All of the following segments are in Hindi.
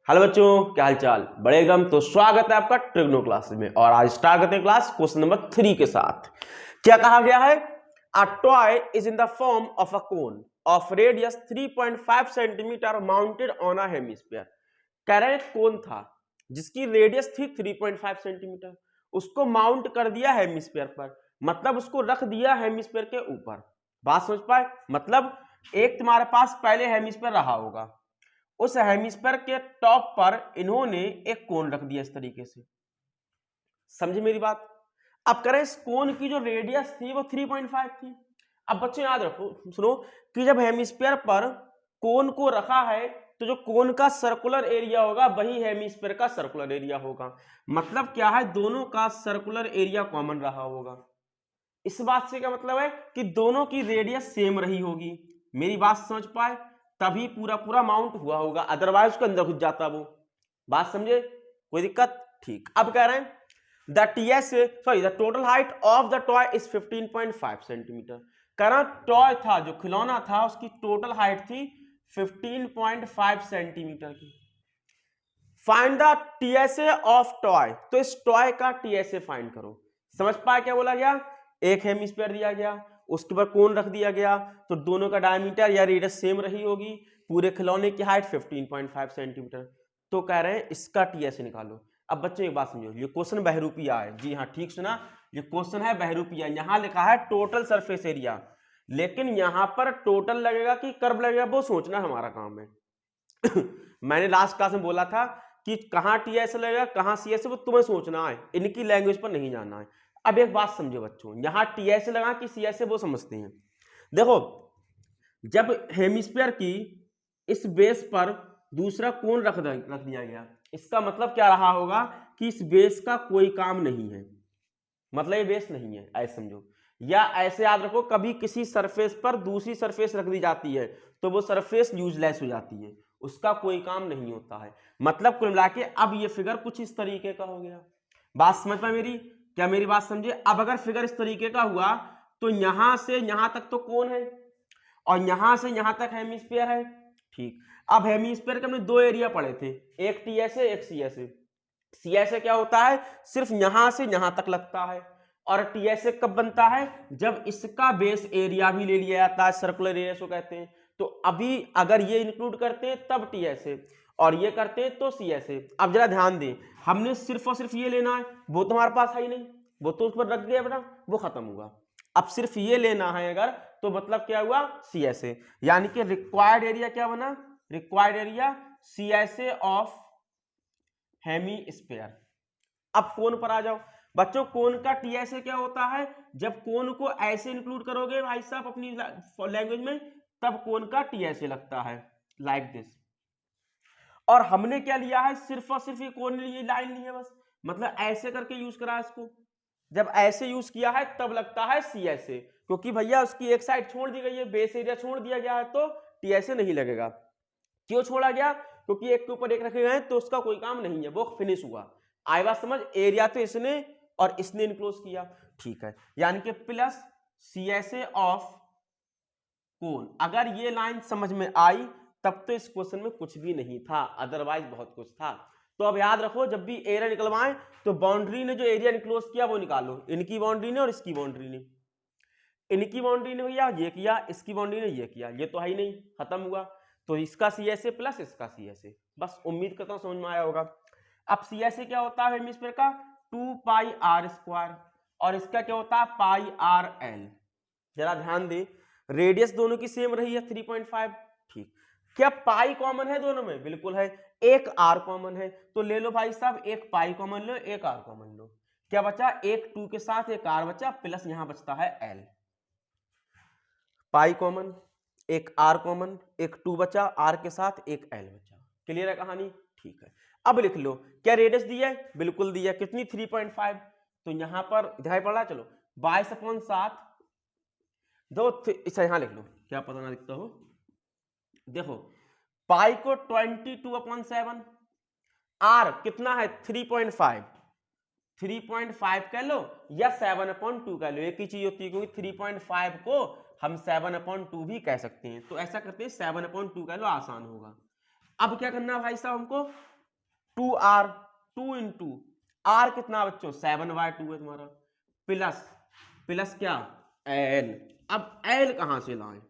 हेलो बच्चों, क्या हाल चाल। बड़े एकदम तो स्वागत है आपका ट्रिग्नो क्लासेस में। और आज स्टार्ट करते हैं क्लास क्वेश्चन नंबर 3 के साथ। क्या कहा गया है? A toy is in the form of a cone of radius 3.5 centimetre mounted on a hemisphere. कह रहे हैं कोन था जिसकी रेडियस थी 3.5 सेंटीमीटर, उसको माउंट कर दिया हेमिस्फीयर पर, मतलब उसको रख दिया हेमिस्फीयर के ऊपर। बात समझ पाए? मतलब एक तुम्हारे पास पहले हेमिस्फीयर रहा होगा, उस हेमिस्फीयर के टॉप पर इन्होंने एक कोन रख दिया इस तरीके से। समझे मेरी बात? अब करें, इस कोन की जो रेडियस थी वो 3.5 थी। अब बच्चों याद रखो, सुनो कि जब हेमिस्फीयर पर कोन को रखा है तो जो कोन का सर्कुलर एरिया होगा वही हेमिस्फीयर का सर्कुलर एरिया होगा। मतलब क्या है, दोनों का सर्कुलर एरिया कॉमन रहा होगा। इस बात से क्या मतलब है कि दोनों की रेडियस सेम रही होगी। मेरी बात समझ पाए? तभी पूरा पूरा माउंट हुआ होगा, अदरवाइज उसके अंदर घुस जाता वो। बात समझे? कोई दिक्कत? ठीक। अब कह रहे हैं the TS sorry the total height of the toy is 15.5 centimetre. कह रहा टॉय था, जो खिलौना था, उसकी टोटल हाइट थी 15.5 सेंटीमीटर की। Find the TSA of toy. तो इस टॉय का टीएसए फाइंड करो। समझ पाए क्या बोला गया? एक हेमिस्फीयर दिया गया, उसके ऊपर कोन रख दिया गया, तो दोनों का डायमीटर या रेडियस सेम रही होगी। पूरे खिलौने की हाइट 15.5 सेंटीमीटर। तो कह रहे हैं इसका टीएसए निकालो। अब बच्चों एक बात समझो, ये क्वेश्चन बहरूपिया है। जी हाँ, ठीक सुना, ये क्वेश्चन है बहरूपिया। यहां लिखा है टोटल सरफेस एरिया, लेकिन यहां पर टोटल लगेगा कि कर्व लगेगा वो सोचना हमारा काम है। मैंने लास्ट क्लास में बोला था कि कहां टीएस लगेगा कहां सीएस, वो तुम्हें सोचना है, इनकी लैंग्वेज पर नहीं जाना है। अब एक बात समझो बच्चों, यहां टीएस लगा कि सीएस वो समझते हैं। देखो, जब हेमिस्फीयर की इस बेस पर दूसरा कोन रख दिया गया, इसका मतलब क्या रहा होगा कि इस बेस का कोई काम नहीं है, मतलब ये बेस नहीं है, ऐसे समझो। या ऐसे याद रखो, कभी किसी सरफेस पर दूसरी सरफेस रख दी जाती है तो वो सरफेस यूजलेस हो जाती है, उसका कोई काम नहीं होता है। मतलब कुल मिला के अब ये फिगर कुछ इस तरीके का हो गया। बात समझ में मेरी? क्या मेरी बात समझे? अब अगर फिगर इस तरीके का हुआ तो यहां से यहां तक तो कौन है और यहां से यहां तक हेमिस्फीयर है। ठीक। अब हेमिस्फीयर के हमने दो एरिया पढ़े थे, एक टीएसए एक सीएसए। सीएसए क्या होता है? सिर्फ यहां से यहां तक लगता है। और टीएसए कब बनता है? जब इसका बेस एरिया भी ले लिया जाता है, सर्कुलर एरिया को कहते हैं। तो अभी अगर ये इंक्लूड करते हैं तब टीएसए, और ये करते हैं तो सीएसए। अब जरा ध्यान दें, हमने सिर्फ और सिर्फ ये लेना है, वो तो हमारे पास है ही नहीं, वो तो उस पर रख दिया बेटा, वो खत्म हुआ। अब सिर्फ ये लेना है अगर, तो मतलब क्या हुआ? सीएसए। यानी कि रिक्वायर्ड एरिया क्या बना? Required area CSA of hemisphere. अब कोन पर आ जाओ बच्चों। कोन का टीएसए क्या होता है? जब कोन को ऐसे इंक्लूड करोगे भाई साहब अपनी लैंग्वेज में, तब कोन का टीएसए लगता है, लाइक दिस। और हमने क्या लिया है? सिर्फ और सिर्फ ये कोन लिए लाइन ली है बस, मतलब ऐसे करके यूज करा इसको। जब ऐसे यूज किया है तब लगता है सीएसए, क्योंकि भैया उसकी एक साइड छोड़ दी गई है, बेस एरिया छोड़ दिया गया है, तो टीएसए नहीं लगेगा। क्यों छोड़ा गया? क्योंकि एक के ऊपर एक रखे गए हैं तो उसका कोई काम नहीं है, वो फिनिश हुआ। आई बात समझ? एरिया तो इसने और इसने इनक्लोज किया, ठीक है। यानी कि प्लस सीएसए ऑफ कोन। अगर ये लाइन समझ में आई तब तो इस क्वेश्चन में कुछ भी नहीं था, अदरवाइज बहुत कुछ था। तो अब याद रखो, जब भी एरिया निकलवाएं तो बाउंड्री ने जो एरिया इनक्लोज किया वो निकालो। इनकी बाउंड्री ने और इसकी बाउंड्री ने। इनकी बाउंड्री ने भैया ये किया, इसकी बाउंड्री ने ये किया, ये तो है ही नहीं, खत्म हुआ। तो इसका सीएसए प्लस इसका सीएसए, बस उम्मीद करता हूं समझ में आया होगा। अब सीएसए क्या होता है हेमिस्फीयर का? 2 पाई आर स्क्वायर, और इसका क्या होता है? पाई आर एल। जरा ध्यान दे, रेडियस दोनों की सेम रही है 3.5। ठीक। क्या पाई कॉमन है दोनों में? बिल्कुल है। एक आर कॉमन है, तो ले लो भाई साहब, एक पाई कॉमन लो, एक आर कॉमन लो। क्या बचा? एक 2 के साथ एक आर बचा, प्लस यहां बचता है एल। पाई कॉमन, एक आर कॉमन, एक 2 बचा, आर के साथ एक एल बचा। क्लियर है कहानी? ठीक है। अब लिख लो, क्या रेडियस दी है? बिल्कुल दी है। कितनी? 3.5। तो यहां पर दिखाई पड़ रहा है? चलो 22/7 दो, इसे यहां लिख लो, क्या पता ना दिखता हो। देखो, पाई को 22/7, आर कितना है? 3.5। 3.5 कह लो या 7/2 कह लो, एक ही चीज होती है, क्योंकि 3.5 को हम 7/2 भी कह सकते हैं। तो ऐसा करते हैं 7/2 कह लो, आसान होगा। अब क्या करना है भाई साहब हमको? 2r, 2 इंटू आर कितना बच्चों 7/2 है तुम्हारा, प्लस प्लस क्या l। अब l कहां से लाएं,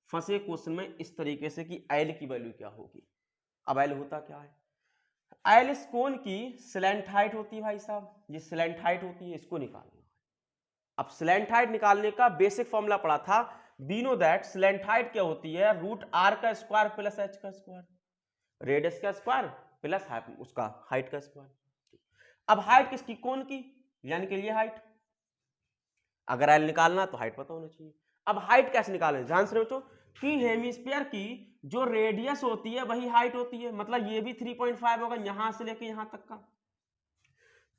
फंसे क्वेश्चन में इस तरीके से कि l की वैल्यू क्या होगी। अब l होता क्या है, l इस कोण की स्लैंट हाइट होती है भाई साहब, ये स्लैंट हाइट होती है, इसको निकालना। अब स्लैंट हाइट निकालने का बेसिक फॉर्मूला पढ़ा था, we know that slant height क्या होती है, रूट आर का स्क्वायर प्लस एच का स्क्वायर, रेडियस का स्क्वायर प्लस उसका हाइट का स्क्वायर। अब हाइट किसकी, कोण की, यानी कि ये हाइट। अगर एल निकालना तो हाइट पता होना चाहिए। अब हाइट कैसे निकालें, ध्यान से बच्चों, कि हेमिस्फीयर की जो रेडियस होती है वही हाइट होती है, मतलब ये भी 3.5 होगा, यहां से लेके यहां तक का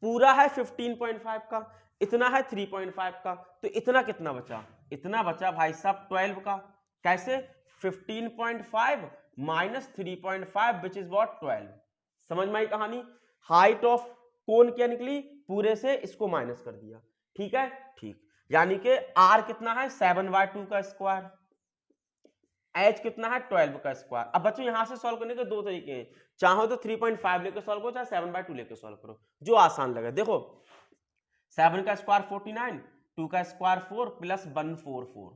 पूरा है 15.5 का, इतना है 3.5 का, तो इतना कितना बचा, इतना बचा भाई साहब 12 का। कैसे, 15.5 माइनस 3.5 विच इज व्हाट 12। समझ में आई कहानी, हाइट ऑफ कोन क्या निकली, पूरे से इसको माइनस कर दिया, ठीक है, ठीक। यानी कि r कितना है 7/2 का स्क्वायर, h कितना है 12 का स्क्वायर। अब बच्चों यहां से सॉल्व करने के दो तरीके हैं, चाहो तो 3.5 लेके सॉल्व करो, चाहे 7/2 लेके सॉल्व करो, जो आसान लगे। देखो 7 का स्क्वायर 49, 2 का स्क्वायर 4 प्लस 144,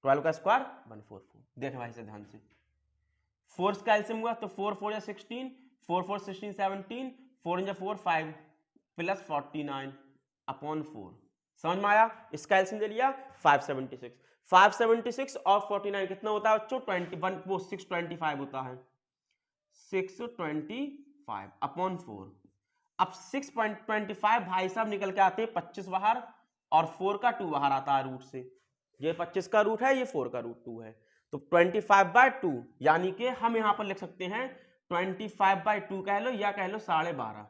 12 का स्क्वायर 144। देख भाई से ध्यान से, 4 का एलसीएम हुआ तो 4 4 16, 4 4 16 17, 4 4 5 प्लस 49 अपॉन 4। समझ में आया, इसका एलसीएम ले लिया 576, 576 और 49 कितना होता है बच्चों 21, वो 625 होता है, 625 अपॉन 4। अब 6.25 भाई साहब निकल के आते हैं 25 बाहर, और 4 का 2 बाहर आता है रूट से, ये 25 का रूट है, ये 4 का रूट 2 है, तो 25/2, यानी कि हम यहां पर लिख सकते हैं 25/2 कह लो, या कह लो 12.5,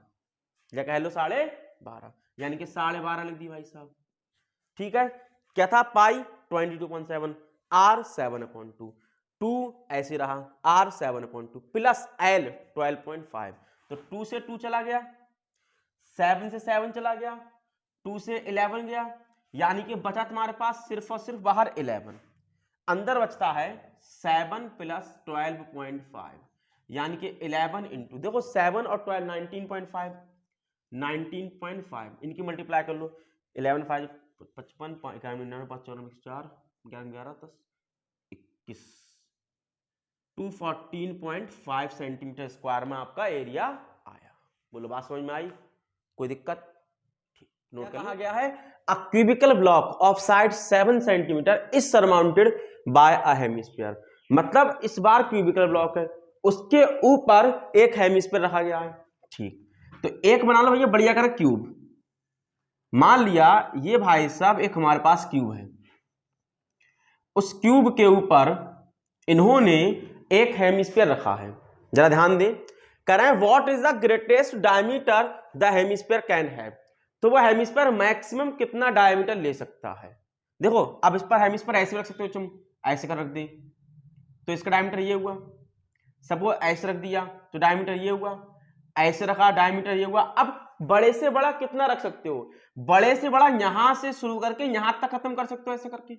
या कह लो 12.5, यानी कि 12.5 लिख दी भाई साहब, ठीक है। क्या था, पाई 22.7, r 7/2, 2 ऐसे रहा, r 7/2 प्लस l 12.5, तो 2 से 2 चला गया, 7 से 7 चला गया, 2 से 11 गया, यानी कि बचा तुम्हारे पास सिर्फ और सिर्फ बाहर 11, अंदर बचता है 7 प्लस 12.5, यानी कि 11 इंटू, देखो 7 और 12 19.5, 19.5 इनकी मल्टीप्लाई कर लो, 11 5 55 5 99 5 4 4 11 11 10 21, 214.5 सेंटीमीटर स्क्वायर में आपका एरिया आया। बोलो बात समझ में आई, कोई दिक्कत, नोट कहा गया है, a cubical block of side 7 centimetre is surmounted by a hemisphere, मतलब इस बार क्यूबिकल ब्लॉक है, उसके ऊपर एक हेमिस्फीयर रखा गया है, ठीक। तो एक बना लो भैया बढ़िया कर क्यूब, मान लिया ये भाई साहब एक हमारे पास क्यूब है, उस क्यूब के ऊपर इन्होंने एक हेमिस्फीयर रखा है, जरा ध्यान दें, कह रहे हैं what is the greatest diameter the hemisphere can have, तो वो हेमिस्फीयर मैक्सिमम कितना डायमीटर ले सकता है। देखो अब इस पर हेमिस्फीयर ऐसे रख सकते हो तुम, ऐसे कर रख दे तो इसका डायमीटर ये हुआ, सब वो ऐसे रख दिया तो डायमीटर ये हुआ, ऐसे रखा डायमीटर ये हुआ। अब बड़े से बड़ा कितना रख सकते हो, बड़े से बड़ा यहां से शुरू करके यहां तक खत्म कर सकते हो ऐसे करके,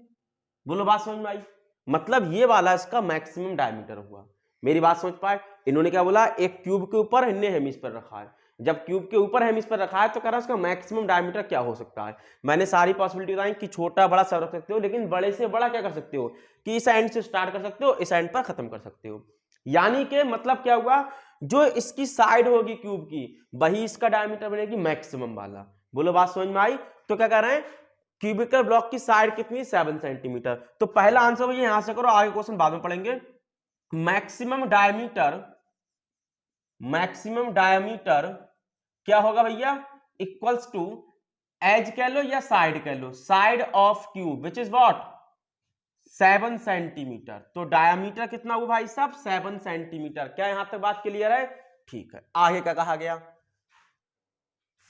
बोलो बात समझ में आई, मतलब ये वाला इसका मैक्सिमम डायमीटर हुआ। मेरी बात समझ पाए, इन्होंने क्या बोला, एक क्यूब के ऊपर इन्हें हेमिस्फीयर रखा है, जब क्यूब के ऊपर हेमिस्फीयर रखा है तो कह रहा है उसका मैक्सिमम डायमीटर क्या हो सकता है। मैंने सारी पॉसिबिलिटी बताई कि छोटा बड़ा सब रख सकते हो, लेकिन बड़े से बड़ा क्या कर सकते हो कि इस एंड से स्टार्ट कर सकते हो, इस एंड पर खत्म कर सकते हो, यानी कि मतलब क्या हुआ, जो इसकी साइड होगी क्यूब की वही इसका डायमीटर बनेगी मैक्सिमम वाला। बोलो बात समझ में आई, तो क्या कह रहे हैं क्यूबिकल ब्लॉक की साइड कितनी 7 सेंटीमीटर, तो पहला आंसर भैया यहां से करो, आगे क्वेश्चन बाद में पढ़ेंगे। मैक्सिमम डायमीटर क्या होगा भैया, इक्वल्स टू एज कह लो या साइड कह लो, side of cube which is what 7 centimetre, तो डायमीटर कितना हुआ भाई साहब 7 सेंटीमीटर। क्या यहां तक बात क्लियर है, ठीक है। आगे क्या कहा गया,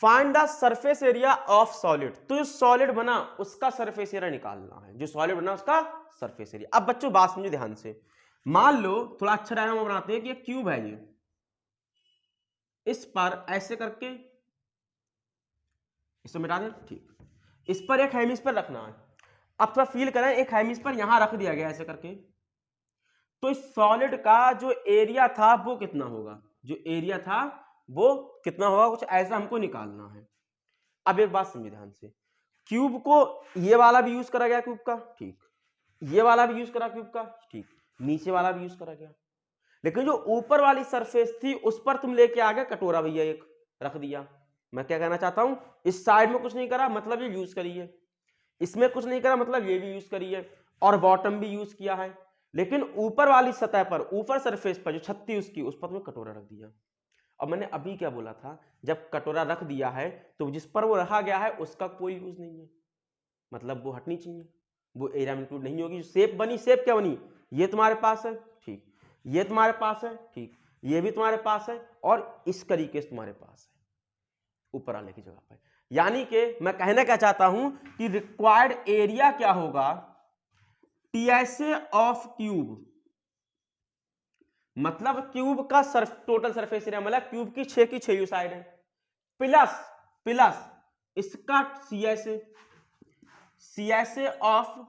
find the surface area of solid, तो जो सॉलिड बना उसका सरफेस एरिया निकालना है, जो सॉलिड बना उसका सरफेस एरिया। अब बच्चों बात समझो ध्यान से, मान लो थोड़ा अच्छा डायग्राम बनाते हैं कि ये क्यूब है, ये इस पर ऐसे करके इसको मिटा दें, ठीक, इस पर एक हेमिस्फीयर रखना है। अब थोड़ा फील करें, एक हेमिस्फीयर यहां रख दिया गया ऐसे करके, तो इस सॉलिड का जो एरिया था वो कितना होगा, जो एरिया था वो कितना होगा, कुछ ऐसा हमको निकालना है। अब एक बात समझिए ध्यान से, क्यूब को ये वाला भी यूज करा गया क्यूब का, ठीक, ये वाला भी यूज करा क्यूब का, ठीक, नीचे वाला भी यूज करा गया, लेकिन जो ऊपर वाली सरफेस थी उस पर तुम लेके आ गए कटोरा भैया, एक रख दिया। मैं क्या कहना चाहता हूं, इस साइड में कुछ नहीं करा मतलब ये यूज करिए, इसमें कुछ नहीं करा मतलब ये भी यूज करिए, और बॉटम भी यूज किया है, लेकिन ऊपर वाली सतह पर, ऊपर सरफेस पर जो छत थी उसकी, उस पर तुम्हें कटोरा रख दिया। अब मैंने अभी क्या बोला था, जब कटोरा रख दिया है तो जिस पर वो रखा गया है उसका कोई यूज नहीं है, मतलब वो हटनी चाहिए, वो एरिया में इंक्लूड नहीं होगी। जो शेप बनी, शेप क्या बनी, ये तुम्हारे पास है, ठीक, ये तुम्हारे पास है, ठीक, ये भी तुम्हारे पास है, और इस तरीके से तुम्हारे पास है ऊपर वाले की जगह पर। यानी कि मैं कहना क्या चाहता हूं कि रिक्वायर्ड एरिया क्या होगा, टीएसए ऑफ क्यूब, मतलब क्यूब का टोटल सरफेस एरिया, मतलब क्यूब की 6 की 6 साइड है, प्लस प्लस इसका सीएसए ऑफ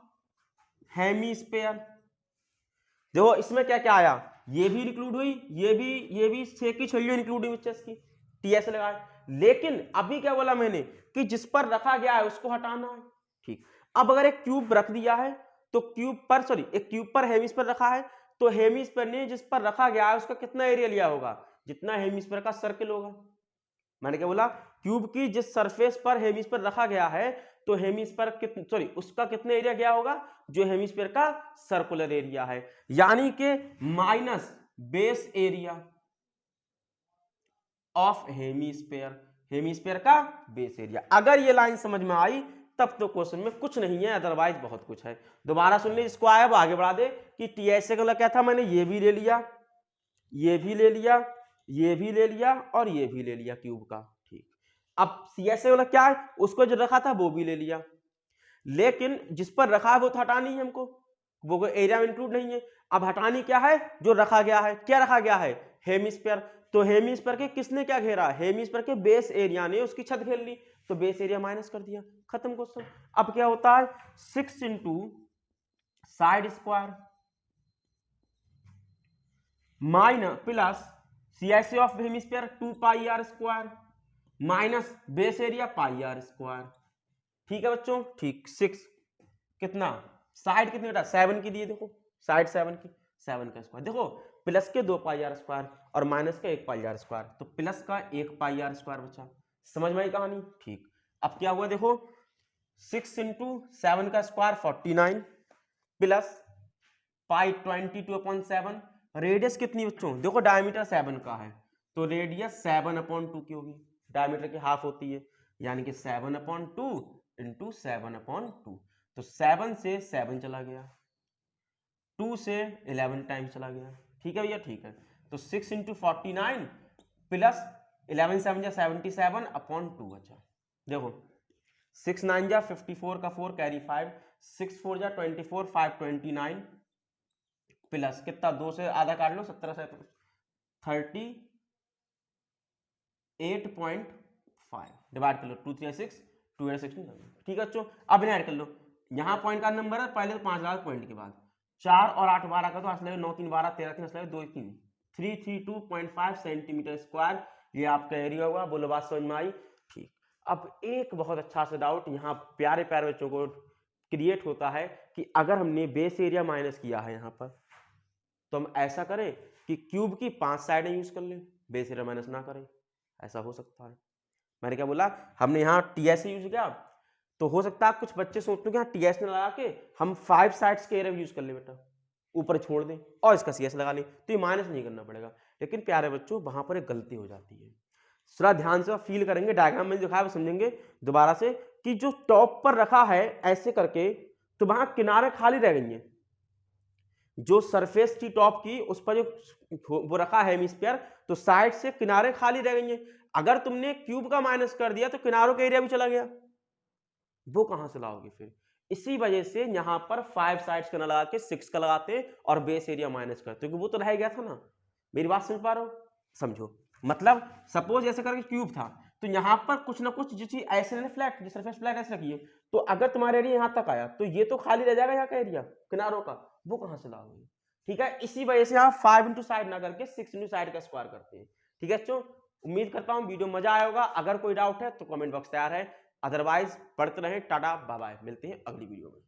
हेमीस्फीयर। देखो इसमें क्या क्या आया, ये भी इंक्लूड हुई, ये भी 6 की 6 इंक्लूड हुई बच्चे की, टीएसए लगाए। लेकिन अभी क्या बोला मैंने कि जिस पर रखा गया है उसको हटाना है, ठीक। अब अगर एक क्यूब रख दिया है तो क्यूब पर, सॉरी, एक क्यूब पर हेमिस्फीयर रखा है तो हेमिस्फीयर ने जिस पर रखा गया है उसका कितना एरिया लिया होगा, जितना हेमिस्फीयर का सर्कल होगा। मैंने क्या बोला, क्यूब की जिस सरफेस पर हेमिस्फीयर रखा गया है तो हेमिस्फीयर कितना, सॉरी, उसका कितना एरिया गया होगा, जो हेमिस्फीयर का सर्कुलर एरिया है, यानी कि minus base area of hemisphere, hemisphere का बेस एरिया। अगर ये लाइन समझ में आई तब तो क्वेश्चन में कुछ नहीं है, अदरवाइज बहुत कुछ है। दोबारा सुन ली, इसको आया वो आगे बढ़ा दे कि टीएसए का क्या था, मैंने ये भी ले लिया, ये भी ले लिया, ये भी ले लिया, और ये भी ले लिया क्यूब का, ठीक। अब सीएसए वाला क्या है, उसको जो रखा था वो भी ले लिया, लेकिन जिस पर रखा है वो तो हटानी है हमको, वो एरिया में इंक्लूड नहीं है। अब हटानी क्या है, जो रखा गया है, क्या रखा गया है, हेमिस्फीयर। तो हेमिस्फीयर के किसने क्या घेरा, हेमिस्फीयर के बेस एरिया ने उसकी छत घेर ली, तो बेस एरिया माइनस कर दिया, खत्म क्वेश्चन। अब क्या होता है, 6 into side square minus plus CSA of hemisphere 2 pi r square minus base area pi r square, ठीक है बच्चों, ठीक। 6 कितना, साइड कितनी बेटा 7 की दिए, देखो साइड 7 की, 7 का स्क्वायर, देखो प्लस के 2 पाई आर स्क्वायर और माइनस का 1 पाई आर स्क्वायर, तो प्लस का 1 पाई आर स्क्वायर बचा। समझ में आई कहानी, ठीक। अब क्या हुआ, देखो 6 इंटू 7 का स्क्वायर 49 प्लस पाई 22/7, रेडियस कितनी बच्चों, देखो डायमीटर 7 का है तो रेडियस 7/2 की होगी, डायमीटर की हाफ होती है, यानी कि 7/2 इंटू 7/2, तो 7 से 7 चला गया, 2 से 11 टाइम चला गया, ठीक है भैया, ठीक है। तो 6 इंटू 49 प्लस 11 7 जा 77/2 बचा। देखो 6 9 जा 54 का 4 कैरी 5, 6 4 जा 24, 5 29 प्लस कितना, 2 से आधा काट लो, 17 से 38.5 डिवाइड कर लो, 2 3 6 2 8 16, ठीक है बच्चों। अब इन्हें ऐड कर लो, यहाँ पॉइंट का नंबर है, पहले तो 5 लगा पॉइंट के बाद, 4 और 8 12 का, तो असले 9 3 12 13 3 असले 2 3 332.5 सेंटीमीटर स्क्वायर, ये आपका एरिया होगा। बोलो बात समझ में आई, ठीक। अब एक बहुत अच्छा सा डाउट यहाँ प्यारे प्यारे बच्चों को क्रिएट होता है कि अगर हमने बेस एरिया माइनस किया है यहाँ पर, तो हम ऐसा करें कि क्यूब की 5 साइडें यूज कर लें, बेस एरिया माइनस ना करें, ऐसा हो सकता है। मैंने क्या बोला, हमने यहाँ टीएसए यूज किया, तो हो सकता है कुछ बच्चे सोचते हैं कि हाँ टीएस ने लगा के हम 5 साइड्स के एरिया यूज कर ले बेटा, ऊपर छोड़ दें और इसका सीएस लगा लें, तो ये माइनस नहीं करना पड़ेगा। लेकिन प्यारे बच्चों वहां पर एक गलती हो जाती है, थोड़ा ध्यान से फील करेंगे, डायग्राम में दिखाया समझेंगे दोबारा से, कि जो टॉप पर रखा है ऐसे करके, तो वहां किनारे खाली रह गई है, जो सरफेस थी टॉप की उस पर जो वो रखा है हेमिस्फीयर, तो साइड से किनारे खाली रह गई हैं। अगर तुमने क्यूब का माइनस कर दिया तो किनारों का एरिया भी चला गया, वो कहां से लाओगे फिर। इसी वजह से यहां पर 5 साइड्स का ना लगा के 6 का लगाते और बेस एरिया माइनस करते, क्योंकि वो तो रह गया था ना। मेरी बात समझ पा रहे हो, समझो। मतलब सपोज ऐसे करके क्यूब था, तो यहां पर कुछ ना कुछ जो चीज ऐसे फ्लैट, सरफेस फ्लैट ऐसे रखी है, तो अगर तुम्हारा एरिया यहां तक आया तो ये तो खाली रह जाएगा यहाँ का एरिया किनारों का, वो कहां से लाओगे, ठीक है। इसी वजह से यहाँ 5 इंटू साइड ना करके 6 इंटू साइड का स्क्वायर करते हैं, ठीक है बच्चों, उम्मीद करता हूं वीडियो मजा आया होगा। अगर कोई डाउट है तो कमेंट बॉक्स तैयार है, अदरवाइज पढ़ते रहें। टाटा बाय बाय, मिलते हैं अगली वीडियो में।